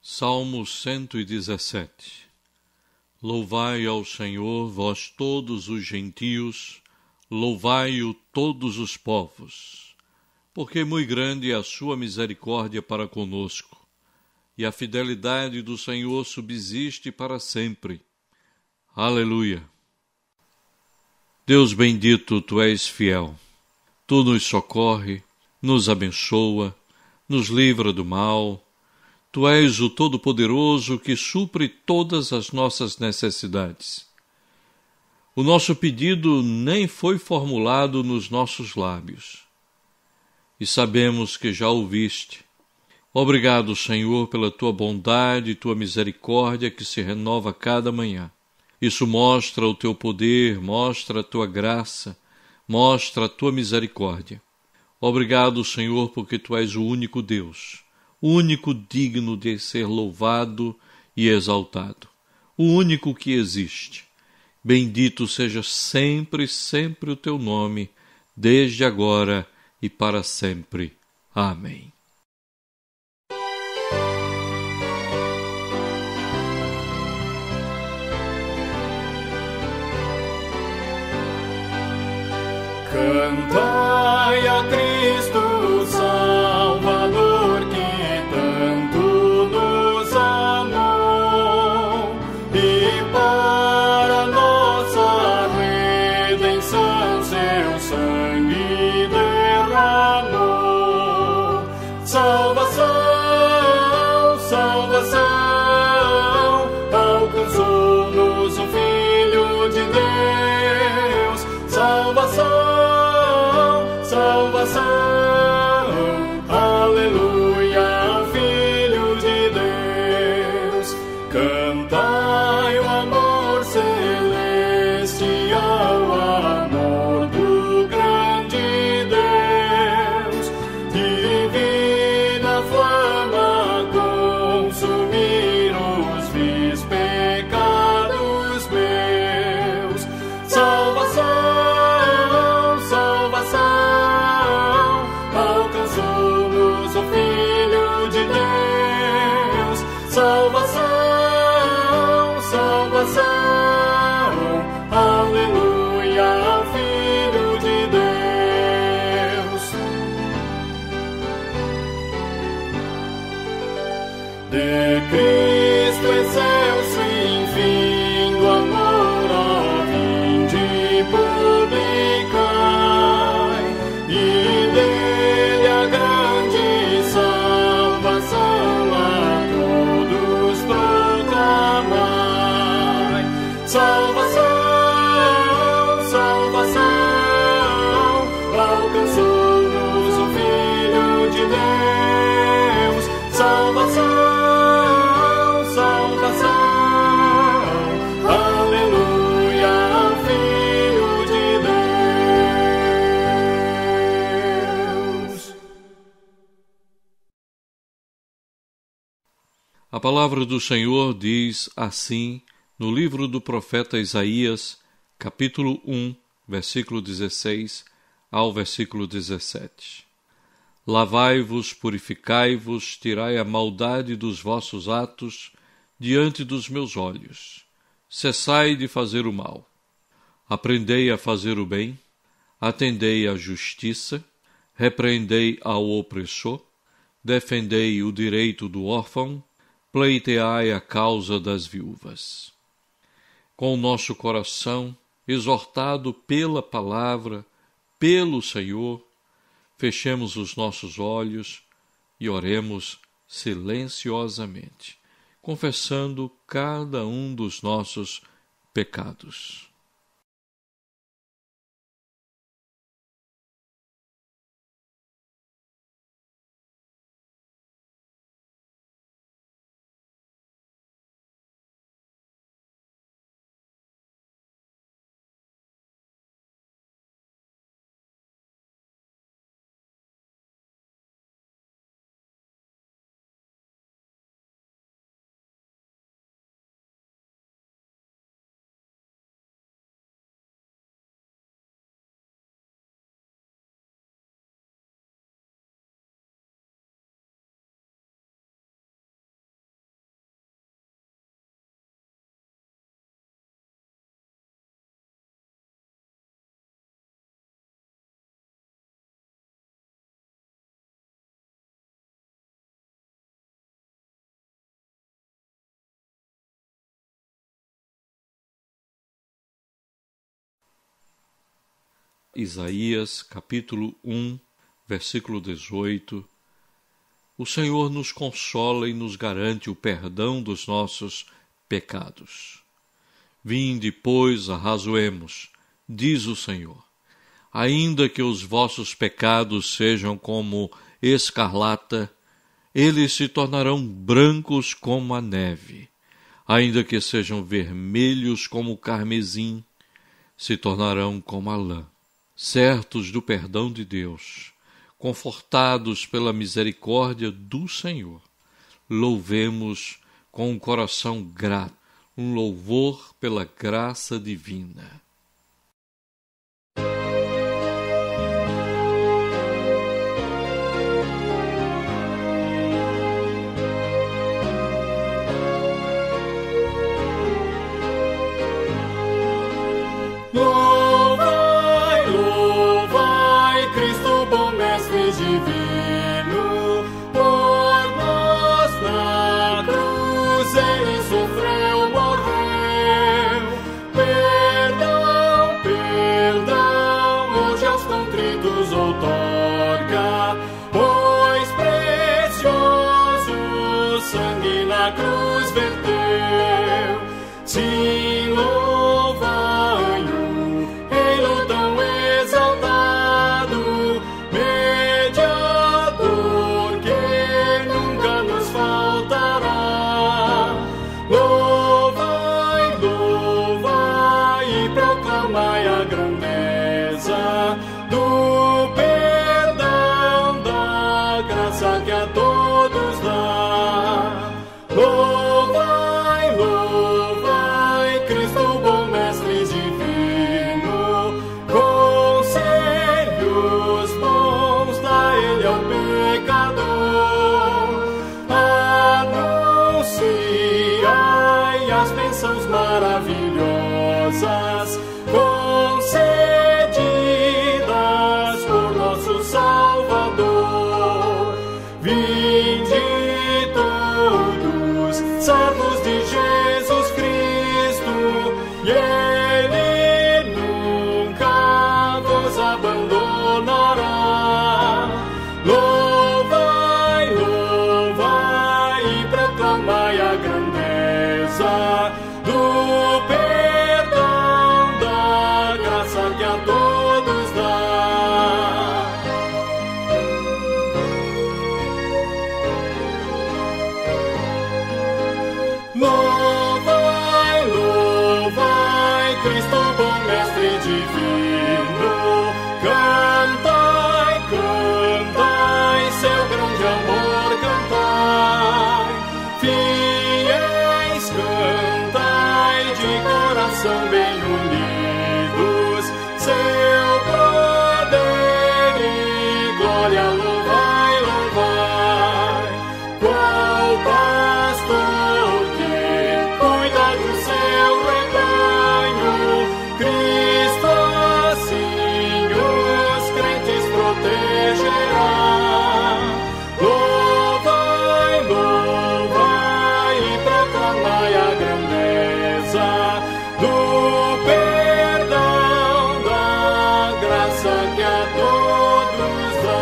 Salmo 117. Louvai ao Senhor, vós todos os gentios, louvai-o todos os povos, porque muito grande é a sua misericórdia para conosco, e a fidelidade do Senhor subsiste para sempre. Aleluia! Deus bendito, Tu és fiel. Tu nos socorre, nos abençoa, nos livra do mal. Tu és o Todo-Poderoso que supre todas as nossas necessidades. O nosso pedido nem foi formulado nos nossos lábios, e sabemos que já ouviste. Obrigado, Senhor, pela Tua bondade e Tua misericórdia que se renova cada manhã. Isso mostra o Teu poder, mostra a Tua graça, mostra a Tua misericórdia. Obrigado, Senhor, porque Tu és o único Deus, o único digno de ser louvado e exaltado, o único que existe. Bendito seja sempre, sempre o Teu nome, desde agora e para sempre. Amém. Cantai a Cristo Salvador, que tanto nos amou, e para nossa redenção seu sangue derramou. Salvação, salvação, alcançou-nos o Filho de Deus. Salvação, salvação, aleluia, Filho de Deus. Cantai o amor celestial, amor do grande Deus. Divina flama consumir os vis pecados meus. Salvação, alcançou-nos o Filho de Deus. Salvação, salvação, aleluia, Filho de Deus. De Cristo excelso enfim do amor, ó vinde publicai, e dele a grande salvação a todos proclamai. Salvação, salvação, alcançou-nos o Filho de Deus. Salvação, salvação, aleluia, Filho de Deus. A palavra do Senhor diz assim no livro do profeta Isaías, capítulo 1, versículo 16 ao versículo 17. Lavai-vos, purificai-vos, tirai a maldade dos vossos atos diante dos meus olhos. Cessai de fazer o mal. Aprendei a fazer o bem, atendei à justiça, repreendei ao opressor, defendei o direito do órfão, pleiteai a causa das viúvas. Com o nosso coração exortado pela palavra, pelo Senhor, fechemos os nossos olhos e oremos silenciosamente, confessando cada um dos nossos pecados. Isaías, capítulo 1, versículo 18. O Senhor nos consola e nos garante o perdão dos nossos pecados. Vinde, pois, arrazoemos, diz o Senhor. Ainda que os vossos pecados sejam como escarlata, eles se tornarão brancos como a neve. Ainda que sejam vermelhos como o carmesim, se tornarão como a lã. Certos do perdão de Deus, confortados pela misericórdia do Senhor, louvemos com um coração grato, um louvor pela graça divina. Divino, por nós na cruz ele sofreu, morreu. Perdão, perdão, hoje aos contritos outorga, pois precioso sangue na cruz verteu. Sim, louvai-o, ele tão exaltado, do perdão da graça que a todos dá. Louvai, louvai, Cristo bom mestre divino, conselhos bons dá ele ao pecador. Anunciai as bênçãos maravilhosas, concedidas por nosso Salvador. Vinde todos, servos de Jesus Cristo, e Ele nunca vos abandonará. Louvai, louvai e proclamai a grandeza do perdão da graça que a todos dá. Louvai, louvai, Cristo bom mestre divino, cantai, cantai, seu grande amor cantai, fiéis cantai, de coração bem unidos, seu poder e glória louvai, louvai. Qual pastor que cuida do seu rebanho, Cristo assim os crentes protegerá. Louvai, louvai e proclamai a grandeza do perdão da graça que a todos dá.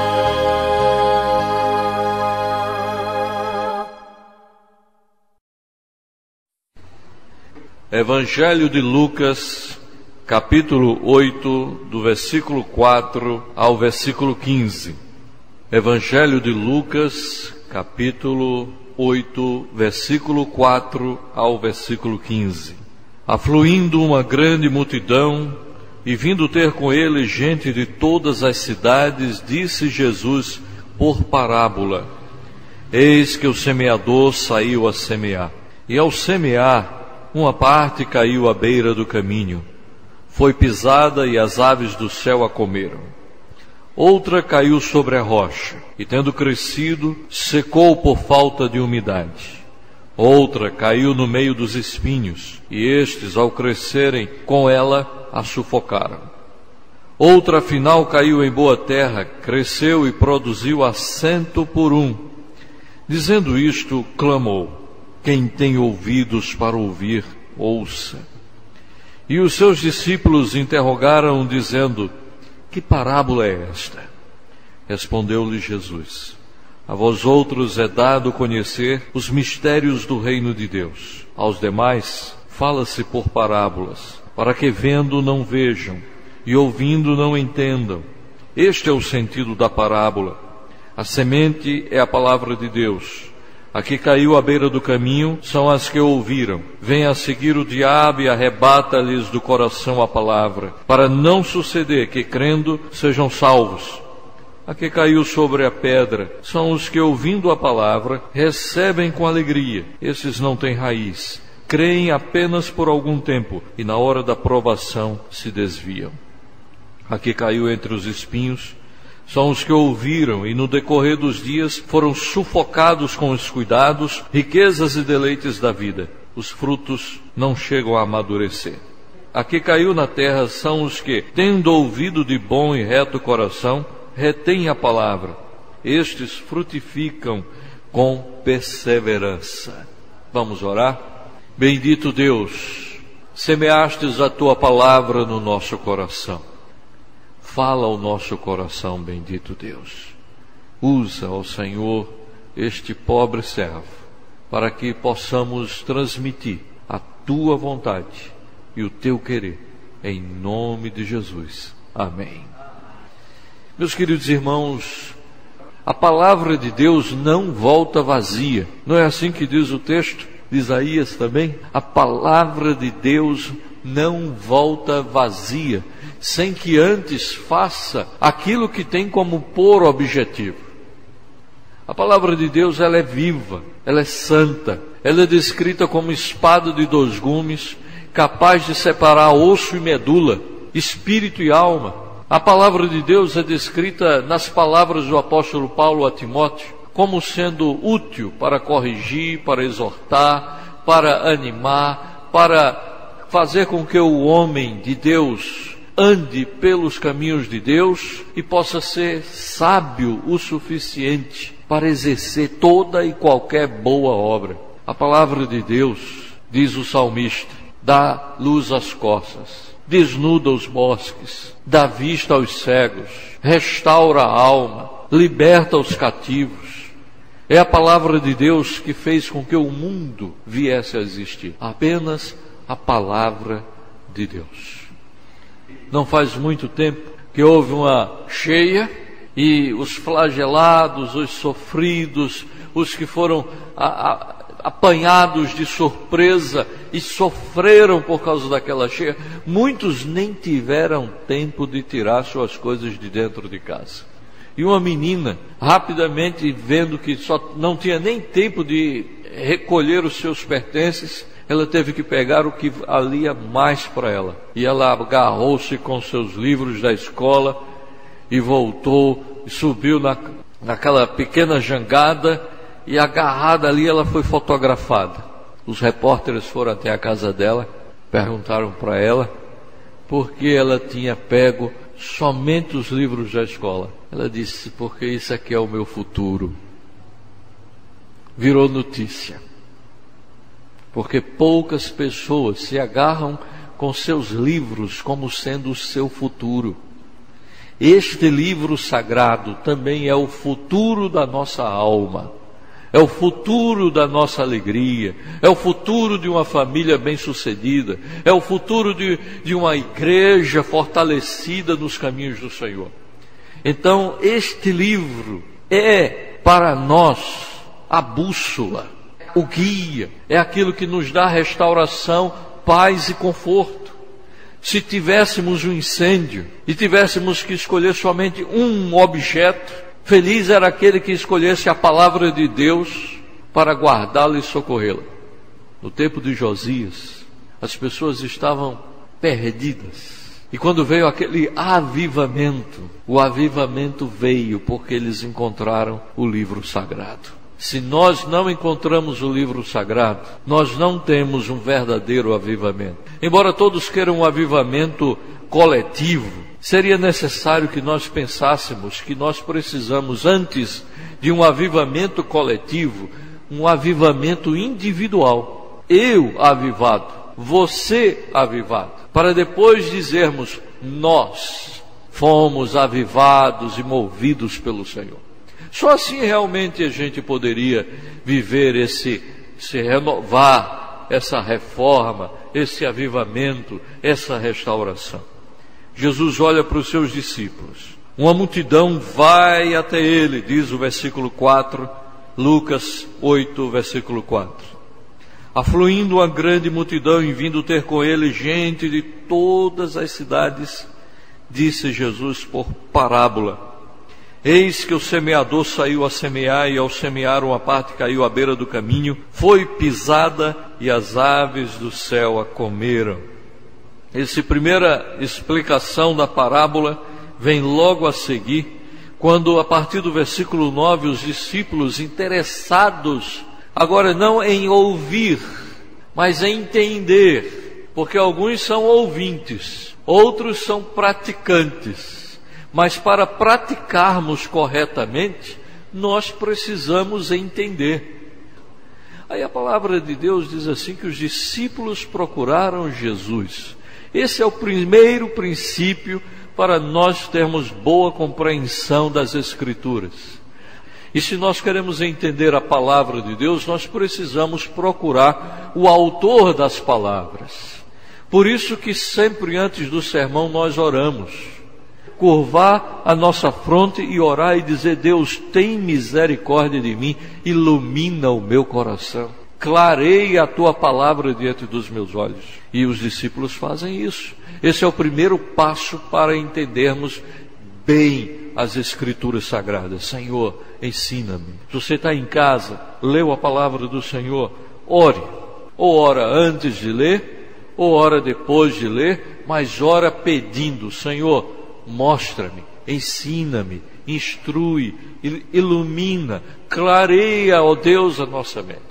Evangelho de Lucas, capítulo 8, do versículo 4 ao versículo 15. Evangelho de Lucas, capítulo 8, versículo 4 ao versículo 15. Afluindo uma grande multidão e vindo ter com ele gente de todas as cidades, disse Jesus por parábola: Eis que o semeador saiu a semear. E ao semear, uma parte caiu à beira do caminho, foi pisada e as aves do céu a comeram. Outra caiu sobre a rocha, e tendo crescido, secou por falta de umidade. Outra caiu no meio dos espinhos, e estes, ao crescerem com ela, a sufocaram. Outra, afinal, caiu em boa terra, cresceu e produziu 100 por 1. Dizendo isto, clamou: Quem tem ouvidos para ouvir, ouça. E os seus discípulos interrogaram, dizendo: Que parábola é esta? Respondeu-lhe Jesus: a vós outros é dado conhecer os mistérios do reino de Deus. Aos demais fala-se por parábolas, para que vendo não vejam e ouvindo não entendam. Este é o sentido da parábola. A semente é a palavra de Deus. A que caiu à beira do caminho são as que ouviram. Vem a seguir o diabo e arrebata-lhes do coração a palavra, para não suceder que, crendo, sejam salvos. A que caiu sobre a pedra são os que, ouvindo a palavra, recebem com alegria. Esses não têm raiz, creem apenas por algum tempo e, na hora da provação, se desviam. A que caiu entre os espinhos são os que ouviram e, no decorrer dos dias, foram sufocados com os cuidados, riquezas e deleites da vida. Os frutos não chegam a amadurecer. A que caiu na terra são os que, tendo ouvido de bom e reto coração, retêm a palavra. Estes frutificam com perseverança. Vamos orar? Bendito Deus, semeastes a tua palavra no nosso coração. Fala ao nosso coração, bendito Deus. Usa, ó Senhor, este pobre servo, para que possamos transmitir a tua vontade e o teu querer, em nome de Jesus. Amém. Meus queridos irmãos, a palavra de Deus não volta vazia. Não é assim que diz o texto de Isaías também? A palavra de Deus não volta vazia, sem que antes faça aquilo que tem como por objetivo. A palavra de Deus, ela é viva, ela é santa, ela é descrita como espada de dois gumes, capaz de separar osso e medula, espírito e alma. A palavra de Deus é descrita nas palavras do apóstolo Paulo a Timóteo como sendo útil para corrigir, para exortar, para animar, para fazer com que o homem de Deus ande pelos caminhos de Deus e possa ser sábio o suficiente para exercer toda e qualquer boa obra. A palavra de Deus, diz o salmista, dá luz às costas, desnuda os bosques, dá vista aos cegos, restaura a alma, liberta os cativos. É a palavra de Deus que fez com que o mundo viesse a existir. Apenas a palavra de Deus. Não faz muito tempo que houve uma cheia e os flagelados, os sofridos, os que foram apanhados de surpresa e sofreram por causa daquela cheia, muitos nem tiveram tempo de tirar suas coisas de dentro de casa. E uma menina, rapidamente vendo que só não tinha nem tempo de recolher os seus pertences, ela teve que pegar o que valia mais para ela. E ela agarrou-se com seus livros da escola e voltou, e subiu naquela pequena jangada, e agarrada ali ela foi fotografada. Os repórteres foram até a casa dela, perguntaram para ela por que ela tinha pego somente os livros da escola. Ela disse: porque isso aqui é o meu futuro. Virou notícia. Porque poucas pessoas se agarram com seus livros como sendo o seu futuro. Este livro sagrado também é o futuro da nossa alma. É o futuro da nossa alegria, é o futuro de uma família bem-sucedida, é o futuro de uma igreja fortalecida nos caminhos do Senhor. Então, este livro é para nós a bússola, o guia, é aquilo que nos dá restauração, paz e conforto. Se tivéssemos um incêndio e tivéssemos que escolher somente um objeto, feliz era aquele que escolhesse a palavra de Deus para guardá-la e socorrê-la. No tempo de Josias, as pessoas estavam perdidas. E quando veio aquele avivamento, o avivamento veio porque eles encontraram o livro sagrado. Se nós não encontramos o livro sagrado, nós não temos um verdadeiro avivamento. Embora todos queiram um avivamento coletivo, seria necessário que nós pensássemos que nós precisamos, antes de um avivamento coletivo, um avivamento individual. Eu avivado, você avivado, para depois dizermos nós, fomos avivados e movidos pelo Senhor. Só assim realmente a gente poderia viver se renovar, essa reforma, esse avivamento, essa restauração. Jesus olha para os seus discípulos. Uma multidão vai até ele, diz o versículo 4, Lucas 8, versículo 4. Afluindo uma grande multidão e vindo ter com ele gente de todas as cidades, disse Jesus por parábola: eis que o semeador saiu a semear, e ao semear uma parte caiu à beira do caminho, foi pisada e as aves do céu a comeram. Essa primeira explicação da parábola vem logo a seguir, quando a partir do versículo 9 os discípulos interessados, agora não em ouvir, mas em entender, porque alguns são ouvintes, outros são praticantes, mas para praticarmos corretamente, nós precisamos entender. Aí a palavra de Deus diz assim, que os discípulos procuraram Jesus. Esse é o primeiro princípio para nós termos boa compreensão das Escrituras. E se nós queremos entender a palavra de Deus, nós precisamos procurar o autor das palavras. Por isso que sempre antes do sermão nós oramos. Curvar a nossa fronte e orar e dizer: Deus, tem misericórdia de mim, ilumina o meu coração, clareia a tua palavra diante dos meus olhos. E os discípulos fazem isso. Esse é o primeiro passo para entendermos bem as Escrituras Sagradas. Senhor, ensina-me. Se você está em casa, leu a palavra do Senhor, ore. Ou ora antes de ler, ou ora depois de ler, mas ora pedindo: Senhor, mostra-me, ensina-me, instrui, ilumina, clareia, ó Deus, a nossa mente.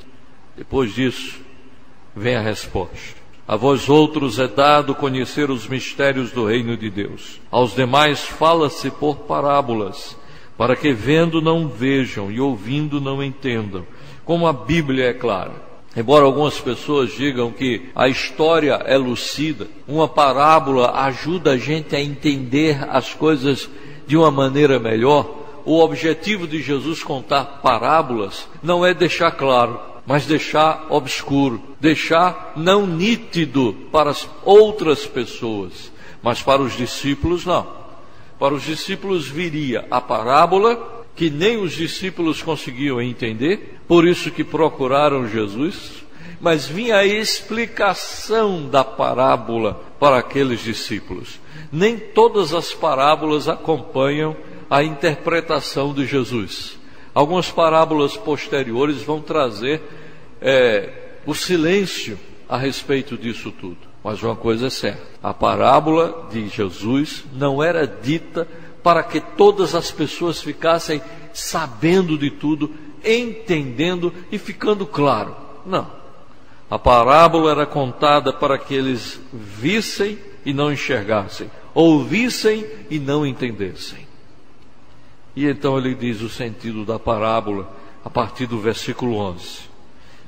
Depois disso, vem a resposta. A vós outros é dado conhecer os mistérios do reino de Deus. Aos demais fala-se por parábolas, para que vendo não vejam e ouvindo não entendam. Como a Bíblia é clara. Embora algumas pessoas digam que a história é lucida, uma parábola ajuda a gente a entender as coisas de uma maneira melhor. O objetivo de Jesus contar parábolas não é deixar claro, mas deixar obscuro, deixar não nítido para as outras pessoas, mas para os discípulos não. Para os discípulos viria a parábola, que nem os discípulos conseguiam entender, por isso que procuraram Jesus, mas vinha a explicação da parábola para aqueles discípulos. Nem todas as parábolas acompanham a interpretação de Jesus. Algumas parábolas posteriores vão trazer o silêncio a respeito disso tudo. Mas uma coisa é certa: a parábola de Jesus não era dita para que todas as pessoas ficassem sabendo de tudo, entendendo e ficando claro. Não. A parábola era contada para que eles vissem e não enxergassem, ouvissem e não entendessem. E então ele diz o sentido da parábola a partir do versículo 11.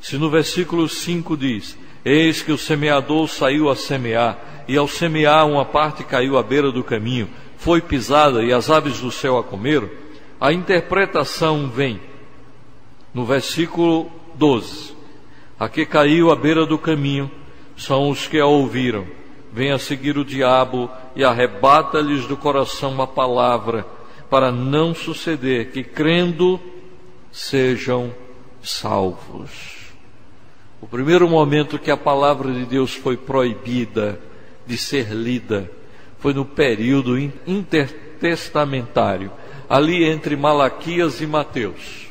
Se no versículo 5 diz: eis que o semeador saiu a semear, e ao semear uma parte caiu à beira do caminho, foi pisada e as aves do céu a comeram, a interpretação vem no versículo 12. A que caiu à beira do caminho são os que a ouviram. Vem a seguir o diabo e arrebata-lhes do coração a palavra, para não suceder que, crendo, sejam salvos. O primeiro momento que a palavra de Deus foi proibida de ser lida foi no período intertestamentário, ali entre Malaquias e Mateus,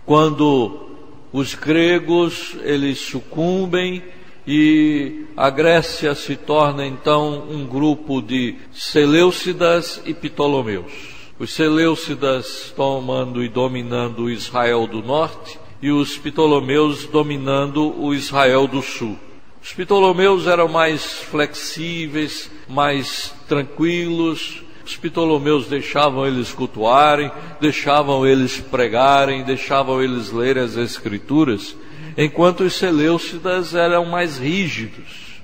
quando os gregos eles sucumbem e a Grécia se torna então um grupo de Seleucidas e Ptolomeus. Os Seleucidas tomando e dominando o Israel do norte, e os Ptolomeus dominando o Israel do sul. Os Ptolomeus eram mais flexíveis, mais tranquilos. Os Ptolomeus deixavam eles cultuarem, deixavam eles pregarem, deixavam eles lerem as Escrituras, enquanto os Seleucidas eram mais rígidos.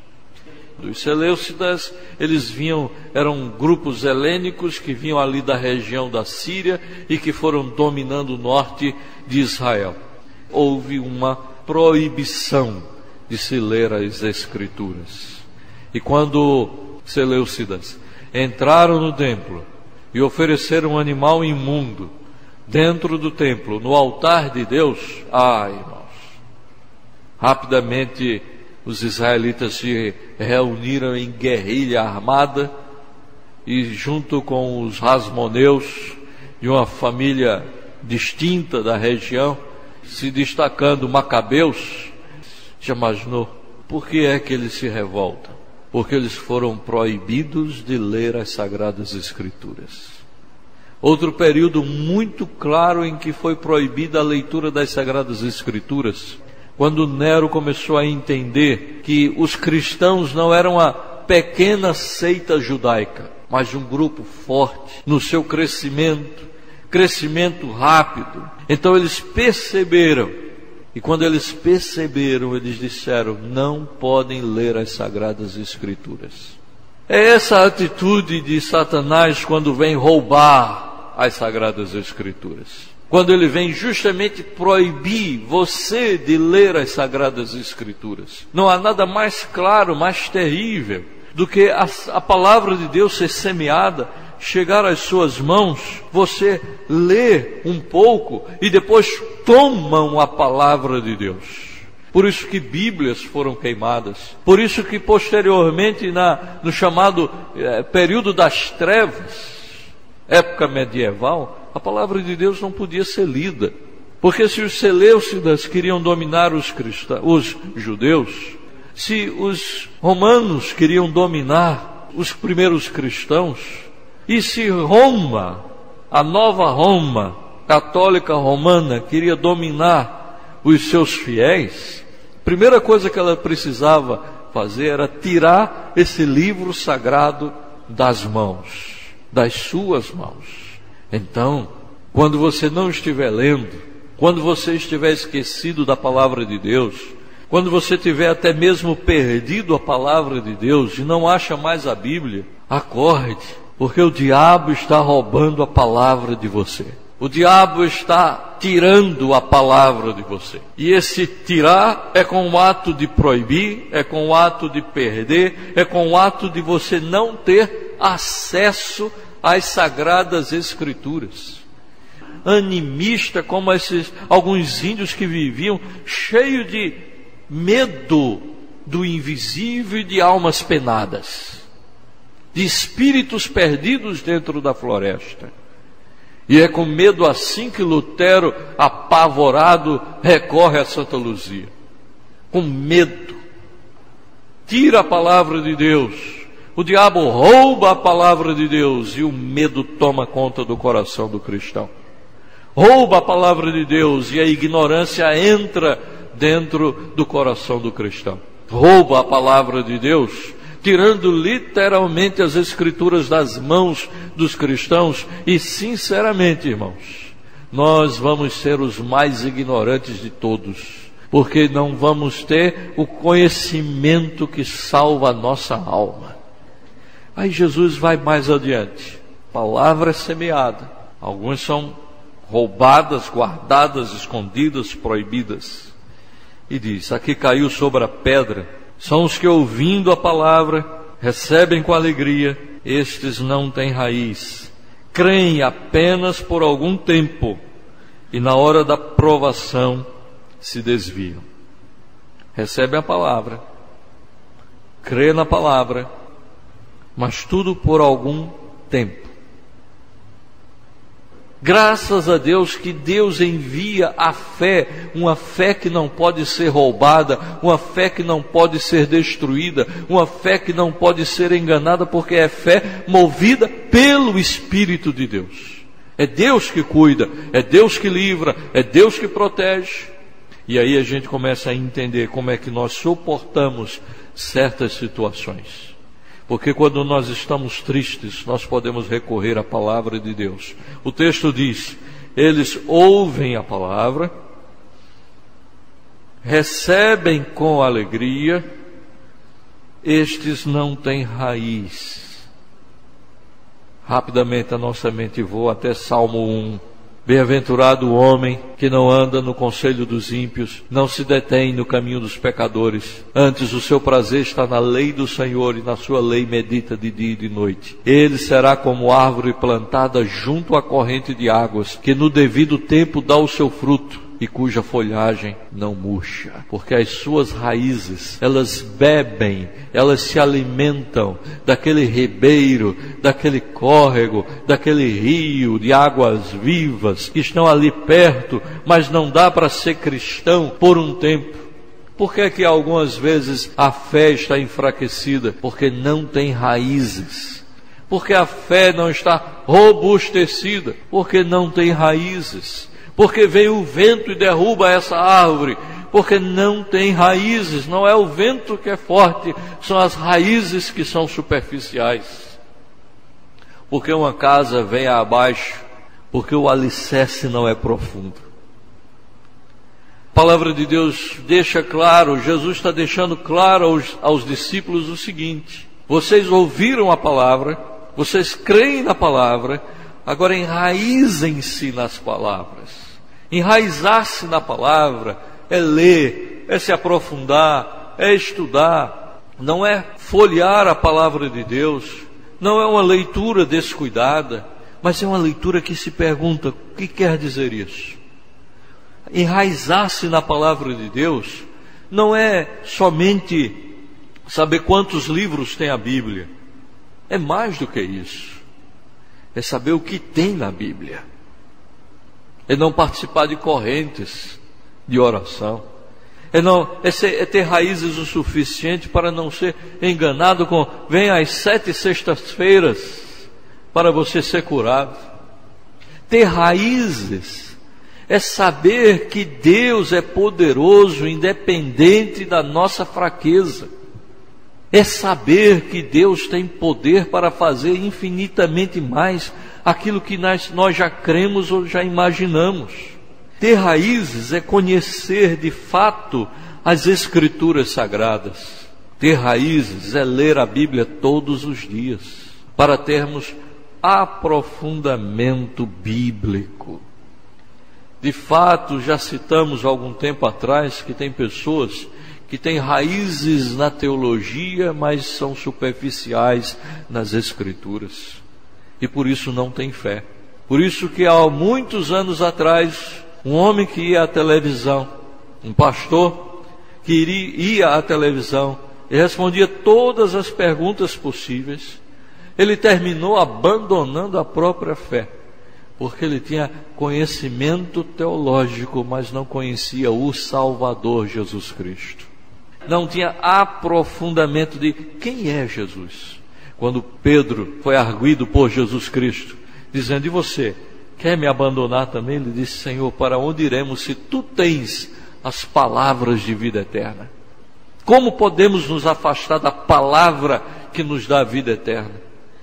Os seleucidas, eles eram grupos helênicos que vinham ali da região da Síria e que foram dominando o norte de Israel. Houve uma proibição de se ler as Escrituras. E quando seleucidas entraram no templo e ofereceram um animal imundo dentro do templo, no altar de Deus, irmãos, rapidamente os israelitas se reuniram em guerrilha armada e, junto com os rasmoneus, de uma família distinta da região, se destacando macabeus, já imaginou? Por que é que eles se revoltam? Porque eles foram proibidos de ler as Sagradas Escrituras. Outro período muito claro em que foi proibida a leitura das Sagradas Escrituras, quando Nero começou a entender que os cristãos não eram uma pequena seita judaica, mas um grupo forte no seu crescimento rápido. Então eles perceberam, e quando eles perceberam, eles disseram: não podem ler as Sagradas Escrituras. É essa a atitude de Satanás quando vem roubar as Sagradas Escrituras. Quando ele vem justamente proibir você de ler as Sagradas Escrituras. Não há nada mais claro, mais terrível do que a palavra de Deus ser semeada, chegar às suas mãos, você lê um pouco e depois tomam a palavra de Deus. Por isso que Bíblias foram queimadas. Por isso que posteriormente, no chamado período das trevas, época medieval, a palavra de Deus não podia ser lida. Porque se os seleucidas queriam dominar os judeus, se os romanos queriam dominar os primeiros cristãos, e se Roma, a nova Roma, católica romana, queria dominar os seus fiéis, a primeira coisa que ela precisava fazer era tirar esse livro sagrado das mãos, das suas mãos. Então, quando você não estiver lendo, quando você estiver esquecido da palavra de Deus, quando você tiver até mesmo perdido a palavra de Deus e não acha mais a Bíblia, acorde, porque o diabo está roubando a palavra de você. O diabo está tirando a palavra de você. E esse tirar é com o ato de proibir, é com o ato de perder, é com o ato de você não ter acesso às Sagradas Escrituras. Animista, como alguns índios que viviam cheio de medo do invisível e de almas penadas, de espíritos perdidos dentro da floresta. E é com medo assim que Lutero, apavorado, recorre a Santa Luzia. Com medo. Tira a palavra de Deus. O diabo rouba a palavra de Deus e o medo toma conta do coração do cristão. Rouba a palavra de Deus e a ignorância entra dentro do coração do cristão. Rouba a palavra de Deus, tirando literalmente as Escrituras das mãos dos cristãos. E sinceramente, irmãos, nós vamos ser os mais ignorantes de todos, porque não vamos ter o conhecimento que salva a nossa alma. Aí Jesus vai mais adiante. Palavra semeada. Algumas são roubadas, guardadas, escondidas, proibidas. E diz: aqui caiu sobre a pedra são os que, ouvindo a palavra, recebem com alegria. Estes não têm raiz, creem apenas por algum tempo e na hora da provação se desviam. Recebem a palavra, crê na palavra, mas tudo por algum tempo. Graças a Deus que Deus envia a fé, uma fé que não pode ser roubada, uma fé que não pode ser destruída, uma fé que não pode ser enganada, porque é fé movida pelo Espírito de Deus. É Deus que cuida, é Deus que livra, é Deus que protege. E aí a gente começa a entender como é que nós suportamos certas situações. Porque quando nós estamos tristes, nós podemos recorrer à palavra de Deus. O texto diz: eles ouvem a palavra, recebem com alegria, estes não têm raiz. Rapidamente a nossa mente voa até Salmo 1. Bem-aventurado o homem que não anda no conselho dos ímpios, não se detém no caminho dos pecadores. Antes o seu prazer está na lei do Senhor, e na sua lei medita de dia e de noite. Ele será como árvore plantada junto à corrente de águas, que no devido tempo dá o seu fruto, e cuja folhagem não murcha, porque as suas raízes, elas bebem, elas se alimentam daquele ribeiro, daquele córrego, daquele rio de águas vivas que estão ali perto, mas não dá para ser cristão por um tempo. Por que é que algumas vezes a fé está enfraquecida? Porque não tem raízes. Porque a fé não está robustecida, porque não tem raízes. Porque vem o vento e derruba essa árvore, porque não tem raízes. Não é o vento que é forte, são as raízes que são superficiais. Porque uma casa vem abaixo, porque o alicerce não é profundo. A palavra de Deus deixa claro, Jesus está deixando claro aos discípulos o seguinte: vocês ouviram a palavra, vocês creem na palavra, agora enraizem-se nas palavras. Enraizar-se na palavra é ler, é se aprofundar, é estudar. Não é folhear a palavra de Deus, não é uma leitura descuidada, mas é uma leitura que se pergunta: o que quer dizer isso? Enraizar-se na palavra de Deus não é somente saber quantos livros tem a Bíblia. É mais do que isso. É saber o que tem na Bíblia. É não participar de correntes de oração. É ter raízes o suficiente para não ser enganado com: vem às 7 sextas-feiras para você ser curado. Ter raízes é saber que Deus é poderoso, independente da nossa fraqueza. É saber que Deus tem poder para fazer infinitamente mais aquilo que nós já cremos ou já imaginamos. Ter raízes é conhecer de fato as Escrituras Sagradas. Ter raízes é ler a Bíblia todos os dias, para termos aprofundamento bíblico. De fato, já citamos algum tempo atrás que tem pessoas que têm raízes na teologia, mas são superficiais nas Escrituras. E por isso não tem fé. Por isso que há muitos anos atrás, um homem que ia à televisão, um pastor que ia à televisão e respondia todas as perguntas possíveis, ele terminou abandonando a própria fé, porque ele tinha conhecimento teológico, mas não conhecia o Salvador Jesus Cristo. Não tinha aprofundamento de quem é Jesus. Quando Pedro foi arguido por Jesus Cristo, dizendo: e você, quer me abandonar também? Ele disse: Senhor, para onde iremos se tu tens as palavras de vida eterna? Como podemos nos afastar da palavra que nos dá a vida eterna?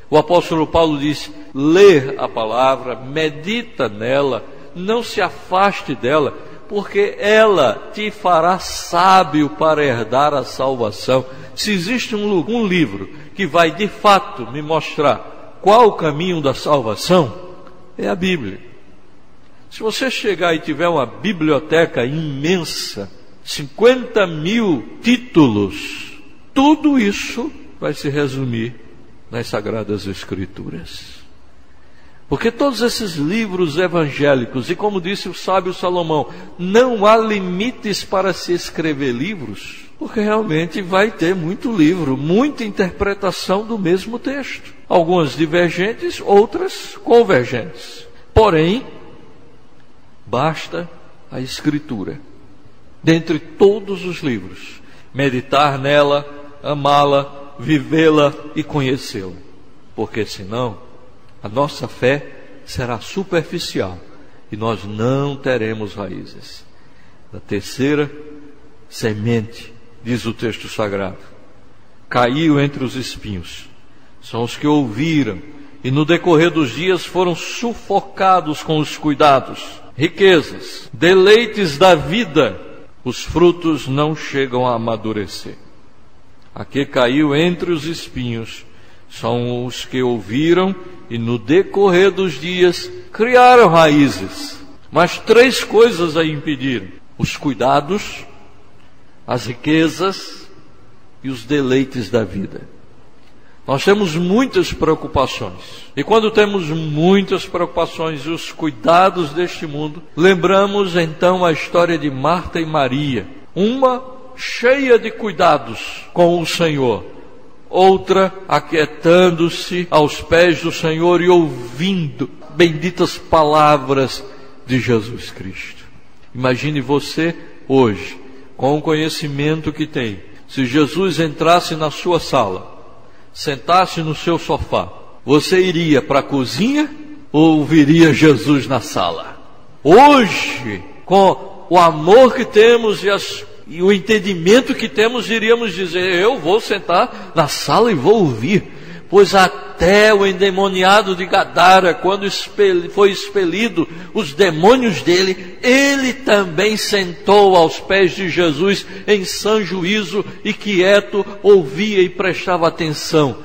O apóstolo Paulo disse: lê a palavra, medita nela, não se afaste dela, porque ela te fará sábio para herdar a salvação. Se existe um livro que vai de fato me mostrar qual o caminho da salvação, é a Bíblia. Se você chegar e tiver uma biblioteca imensa, 50.000 títulos, tudo isso vai se resumir nas Sagradas Escrituras. Porque todos esses livros evangélicos, e como disse o sábio Salomão, não há limites para se escrever livros, porque realmente vai ter muito livro, muita interpretação do mesmo texto. Algumas divergentes, outras convergentes. Porém, basta a Escritura. Dentre todos os livros, meditar nela, amá-la, vivê-la e conhecê-la. Porque senão, a nossa fé será superficial e nós não teremos raízes. A terceira semente, diz o texto sagrado, caiu entre os espinhos. São os que ouviram e no decorrer dos dias foram sufocados com os cuidados, riquezas, deleites da vida. Os frutos não chegam a amadurecer. A que caiu entre os espinhos são os que ouviram e no decorrer dos dias criaram raízes. Mas 3 coisas a impediram: os cuidados, as riquezas e os deleites da vida. Nós temos muitas preocupações. E quando temos muitas preocupações e os cuidados deste mundo, lembramos então a história de Marta e Maria. Uma cheia de cuidados com o Senhor, outra aquietando-se aos pés do Senhor e ouvindo benditas palavras de Jesus Cristo. Imagine você hoje, com o conhecimento que tem, se Jesus entrasse na sua sala, sentasse no seu sofá, você iria para a cozinha ou ouviria Jesus na sala? Hoje, com o amor que temos e o entendimento que temos, iríamos dizer: eu vou sentar na sala e vou ouvir. Pois até o endemoniado de Gadara, quando foi expelido os demônios dele, ele também sentou aos pés de Jesus em sã juízo e quieto ouvia e prestava atenção.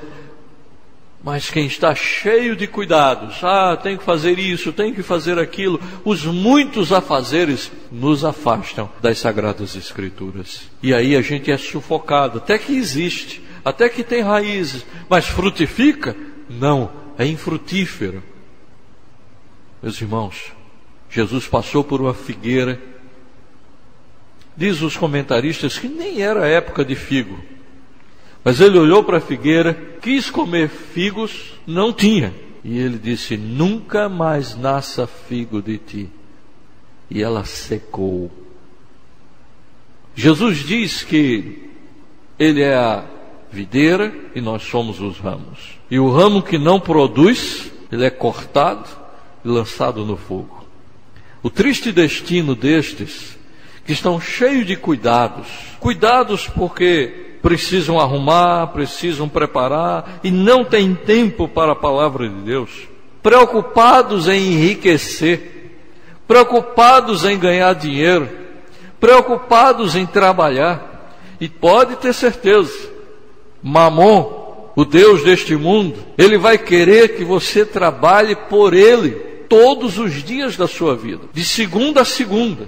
Mas quem está cheio de cuidados, tem que fazer isso, tem que fazer aquilo, os muitos afazeres nos afastam das Sagradas Escrituras. E aí a gente é sufocado, até que existe, até que tem raízes, mas frutifica? Não, é infrutífero. Meus irmãos, Jesus passou por uma figueira. Diz os comentaristas que nem era época de figo. Mas ele olhou para a figueira, quis comer figos, não tinha. E ele disse: nunca mais nasça figo de ti. E ela secou. Jesus diz que ele é a videira e nós somos os ramos. E o ramo que não produz, ele é cortado e lançado no fogo. O triste destino destes, que estão cheios de cuidados porque precisam arrumar, precisam preparar e não têm tempo para a palavra de Deus, preocupados em enriquecer, preocupados em ganhar dinheiro, preocupados em trabalhar. E pode ter certeza, Mamon, o Deus deste mundo, ele vai querer que você trabalhe por ele todos os dias da sua vida, de segunda a segunda,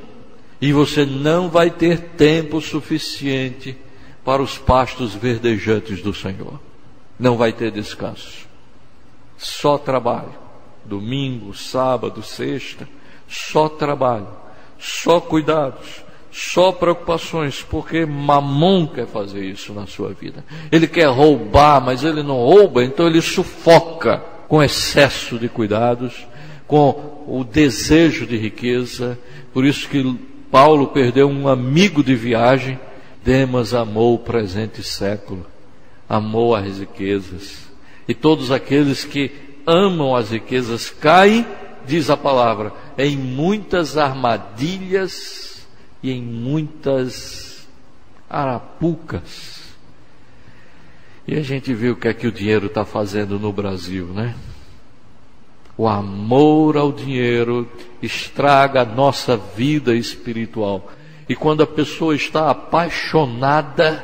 e você não vai ter tempo suficiente para os pastos verdejantes do Senhor. Não vai ter descanso. Só trabalho. Domingo, sábado, sexta, só trabalho, só cuidados, só preocupações, porque Mamon quer fazer isso na sua vida. Ele quer roubar, mas ele não rouba, então ele sufoca com excesso de cuidados, com o desejo de riqueza. Por isso que Paulo perdeu um amigo de viagem. Demas amou o presente século, amou as riquezas, e todos aqueles que amam as riquezas caem, diz a palavra, em muitas armadilhas e em muitas arapucas. E a gente vê o que é que o dinheiro está fazendo no Brasil, né? O amor ao dinheiro estraga a nossa vida espiritual. E quando a pessoa está apaixonada,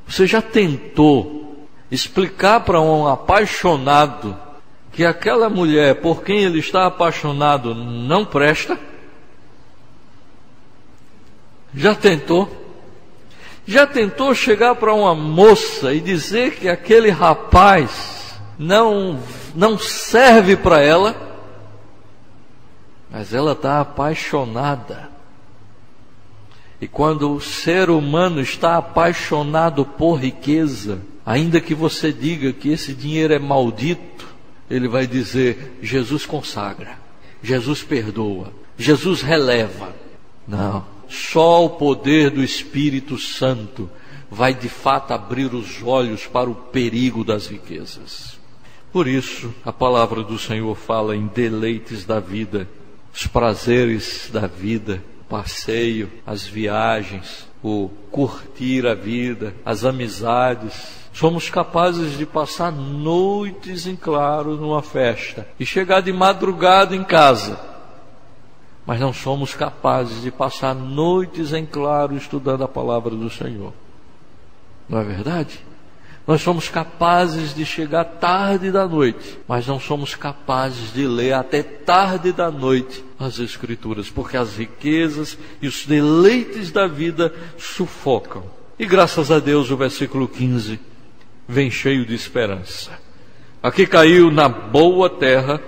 você já tentou explicar para um apaixonado que aquela mulher por quem ele está apaixonado não presta? Já tentou? Já tentou chegar para uma moça e dizer que aquele rapaz não serve para ela? Mas ela está apaixonada. E quando o ser humano está apaixonado por riqueza, ainda que você diga que esse dinheiro é maldito, ele vai dizer: Jesus consagra, Jesus perdoa, Jesus releva. Não, só o poder do Espírito Santo vai de fato abrir os olhos para o perigo das riquezas. Por isso, a palavra do Senhor fala em deleites da vida, os prazeres da vida, passeio, as viagens, o curtir a vida, as amizades. Somos capazes de passar noites em claro numa festa e chegar de madrugada em casa, mas não somos capazes de passar noites em claro estudando a palavra do Senhor. Não é verdade? Nós somos capazes de chegar tarde da noite, mas não somos capazes de ler até tarde da noite as Escrituras, porque as riquezas e os deleites da vida sufocam. E graças a Deus o versículo 15 vem cheio de esperança. Aqui caiu na boa terra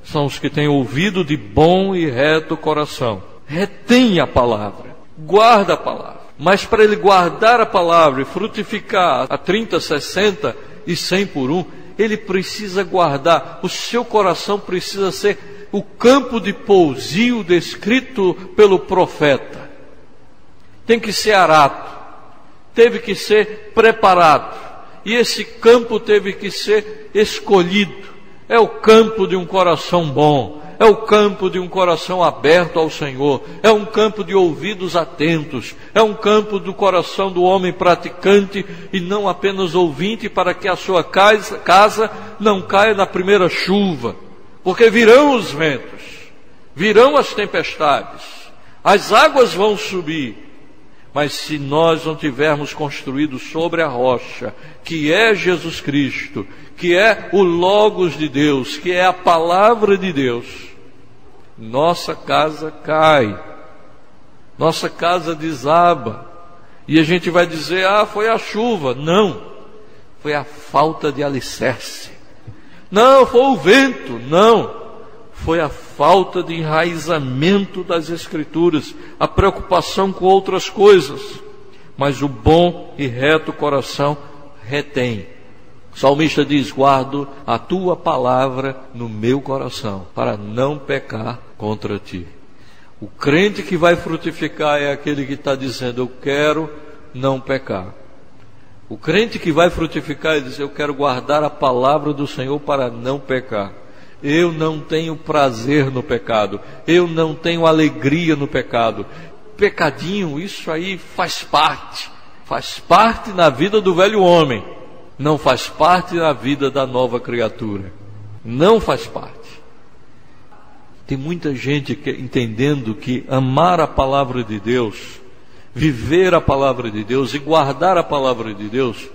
são os que têm ouvido de bom e reto coração. Retém a palavra, guarda a palavra. Mas para ele guardar a palavra e frutificar a 30, 60 e 100 por um, ele precisa guardar. O seu coração precisa ser o campo de pousio descrito pelo profeta. Tem que ser arado, teve que ser preparado. E esse campo teve que ser escolhido. É o campo de um coração bom. É o campo de um coração aberto ao Senhor. É um campo de ouvidos atentos. É um campo do coração do homem praticante e não apenas ouvinte, para que a sua casa não caia na primeira chuva. Porque virão os ventos, virão as tempestades, as águas vão subir. Mas se nós não tivermos construído sobre a rocha, que é Jesus Cristo, que é o Logos de Deus, que é a Palavra de Deus, nossa casa cai, nossa casa desaba, e a gente vai dizer, foi a chuva. Não, foi a falta de alicerce. Não, foi o vento. Não, foi a falta de enraizamento das Escrituras, a preocupação com outras coisas. Mas o bom e reto coração retém. O salmista diz, guardo a tua palavra no meu coração, para não pecar contra ti. O crente que vai frutificar é aquele que está dizendo, eu quero não pecar. O crente que vai frutificar, ele diz, eu quero guardar a palavra do Senhor para não pecar. Eu não tenho prazer no pecado, eu não tenho alegria no pecado. Pecadinho, isso aí faz parte na vida do velho homem, não faz parte na vida da nova criatura, não faz parte. Tem muita gente entendendo que amar a palavra de Deus, viver a palavra de Deus e guardar a palavra de Deus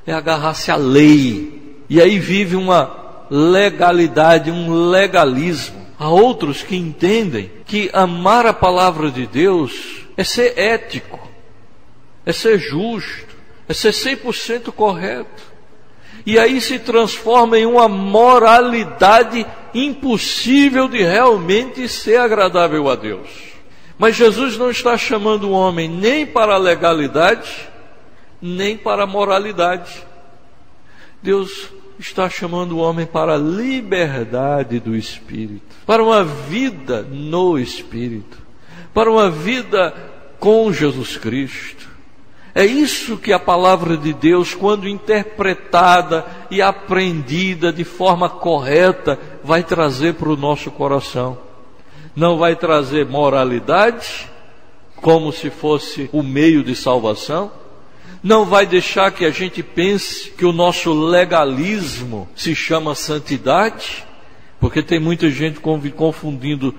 é agarrar-se à lei, e aí vive uma legalidade, um legalismo. Há outros que entendem que amar a palavra de Deus é ser ético, é ser justo, é ser 100% correto. E aí se transforma em uma moralidade impossível de realmente ser agradável a Deus. Mas Jesus não está chamando o homem nem para a legalidade, nem para a moralidade. Deus está chamando o homem para a liberdade do Espírito, para uma vida no Espírito, para uma vida com Jesus Cristo. É isso que a palavra de Deus, quando interpretada e aprendida de forma correta, vai trazer para o nosso coração. Não vai trazer moralidade, como se fosse o meio de salvação. Não vai deixar que a gente pense que o nosso legalismo se chama santidade, porque tem muita gente confundindo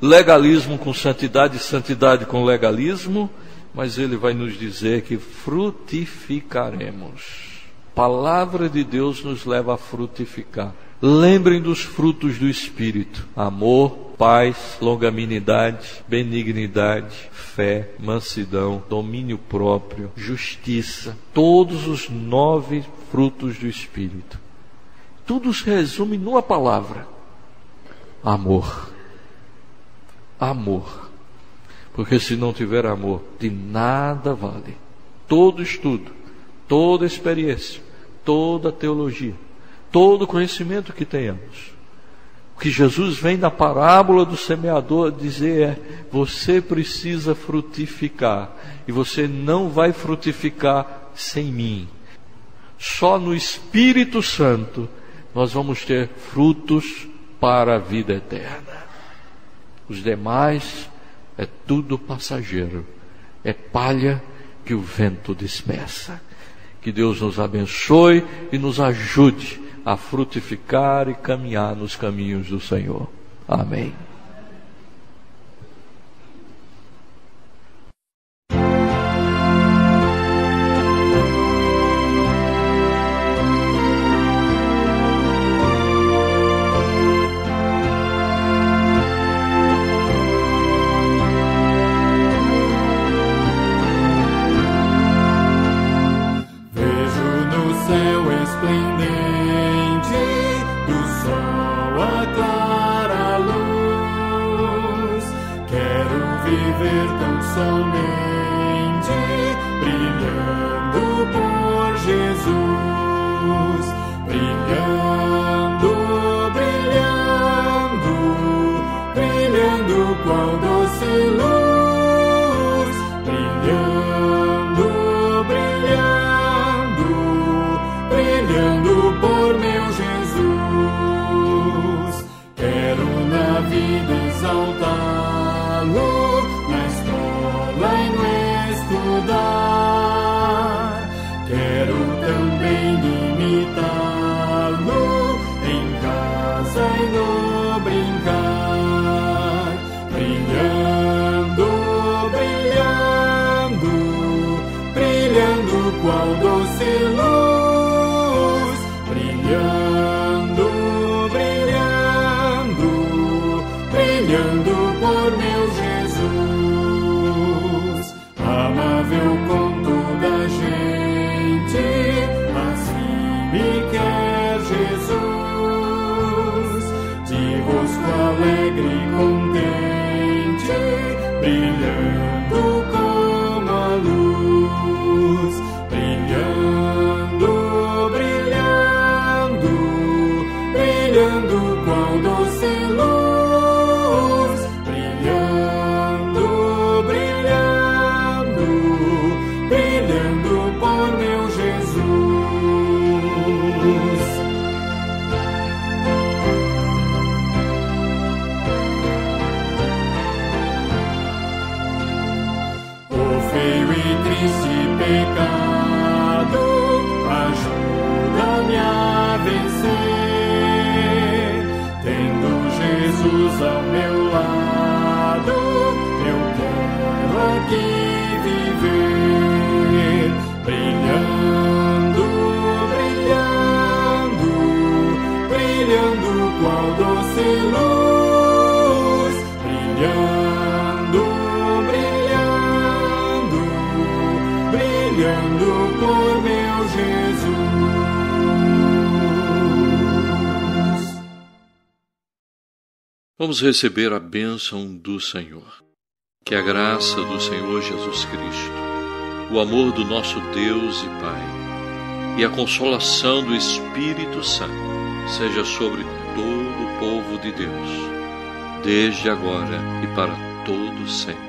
legalismo com santidade e santidade com legalismo. Mas ele vai nos dizer que frutificaremos. A palavra de Deus nos leva a frutificar. Lembrem dos frutos do Espírito: amor, paz, longanimidade, benignidade, fé, mansidão, domínio próprio, justiça. Todos os 9 frutos do Espírito. Tudo se resume numa palavra: amor. Amor. Porque se não tiver amor, de nada vale todo estudo, toda experiência, toda teologia, todo conhecimento que tenhamos. O que Jesus vem na parábola do semeador dizer é: você precisa frutificar, e você não vai frutificar sem mim. Só no Espírito Santo nós vamos ter frutos para a vida eterna. Os demais é tudo passageiro, é palha que o vento dispersa. Que Deus nos abençoe e nos ajude a frutificar e caminhar nos caminhos do Senhor. Amém. ver tão somente, brilhando por Jesus, brilhando, brilhando, brilhando qual doce luz, brilhando, brilhando, brilhando por meu Jesus. Quero na vida exaltá-lo, na escola e no estudar. Quero também imitá-lo em casa e no brincar. Brilhando, brilhando, brilhando qual doce luz, brilhando, brilhando, brilhando por meu Jesus. Amável com toda a gente, assim me quer Jesus. De rosto alegre e contente, brilhando como a luz, brilhando, brilhando, brilhando qual doce luz, brilhando, brilhando, brilhando por meu Jesus. O feio e triste pecado ajuda-me a vencer. Tendo Jesus ao meu lado, eu quero aqui viver. Brilhando, brilhando, brilhando qual doce luz, brilhando, brilhando, brilhando por meu Jesus. Vamos receber a bênção do Senhor. Que a graça do Senhor Jesus Cristo, o amor do nosso Deus e Pai e a consolação do Espírito Santo seja sobre todo o povo de Deus, desde agora e para todo sempre.